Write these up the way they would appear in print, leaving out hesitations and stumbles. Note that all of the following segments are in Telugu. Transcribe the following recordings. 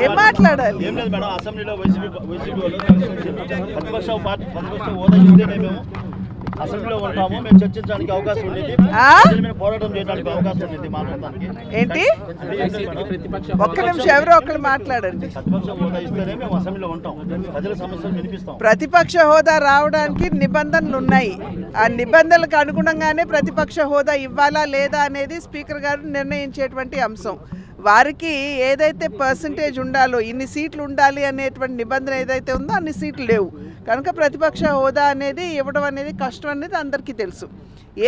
ఏం మాట్లాడాలి? ఏం లేదు మేడం, అసెంబ్లీలో వైసీపీ వాళ్ళు ప్రతిపక్ష హోదా ఇస్తేనే మేము అసెంబ్లీలో ఉంటాము, మేము చర్చించడానికి అవకాశం ఉండేది, పోరాటం చేయడానికి అవకాశం ఉండేది మాట్లాడడానికి. ఏంటి ఒక్క నిమిషం ఎవరో ఒకరు మాట్లాడండి. ప్రతిపక్ష హోదా ఇస్తేనే మేము అసెంబ్లీలో ఉంటాం, ప్రజల సమస్యలు వినిపిస్తాం. ప్రతిపక్ష హోదా రావడానికి నిబంధనలు ఉన్నాయి. ఆ నిబంధనలకు అనుగుణంగానే ప్రతిపక్ష హోదా ఇవ్వాలా లేదా అనేది స్పీకర్ గారు నిర్ణయించేటువంటి అంశం. వారికి ఏదైతే పర్సంటేజ్ ఉండాలో, ఇన్ని సీట్లు ఉండాలి అనేటువంటి నిబంధన ఏదైతే ఉందో అన్ని సీట్లు లేవు కనుక ప్రతిపక్ష హోదా అనేది ఇవ్వడం అనేది కష్టం అనేది అందరికీ తెలుసు.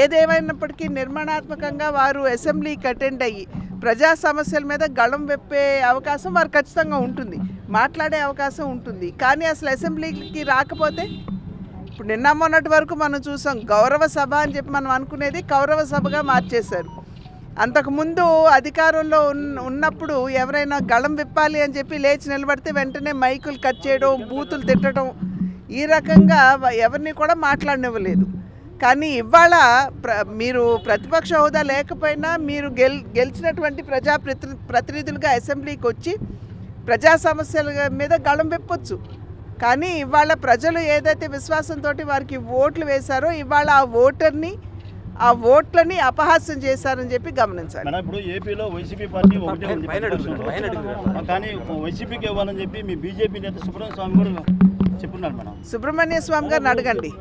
ఏదేమైనప్పటికీ నిర్మాణాత్మకంగా వారు అసెంబ్లీకి అటెండ్ అయ్యి ప్రజా సమస్యల మీద గళం వెప్పే అవకాశం వారు ఖచ్చితంగా ఉంటుంది, మాట్లాడే అవకాశం ఉంటుంది. కానీ అసలు అసెంబ్లీకి రాకపోతే ఇప్పుడు నిన్న మొన్నటి వరకు మనం చూసాం, గౌరవ సభ అని చెప్పి మనం అనుకునేది కౌరవ సభగా మార్చేశారు. అంతకుముందు అధికారంలో ఉన్నప్పుడు ఎవరైనా గళం విప్పాలి అని చెప్పి లేచి నిలబడితే వెంటనే మైకులు కట్ చేయడం, బూతులు తిట్టడం, ఈ రకంగా ఎవరిని కూడా మాట్లాడనివ్వలేదు. కానీ ఇవాళ మీరు ప్రతిపక్ష హోదా లేకపోయినా మీరు గెలిచినటువంటి ప్రతినిధులుగా అసెంబ్లీకి వచ్చి ప్రజా సమస్యల మీద గళం విప్పొచ్చు. కానీ ఇవాళ ప్రజలు ఏదైతే విశ్వాసంతో వారికి ఓట్లు వేశారో ఇవాళ ఆ ఓట్లని అపహాస్యం చేశారని చెప్పి గమనించాలి. ఇప్పుడు ఏపీలో వైసీపీ పార్టీ ఒకటే ఉంది, కానీ వైసీపీకి ఇవ్వాలని చెప్పి మీ బీజేపీ నేత సుబ్రహ్మణ్య స్వామి కూడా చెప్తున్నారు. మేడం సుబ్రహ్మణ్య స్వామి గారిని అడగండి.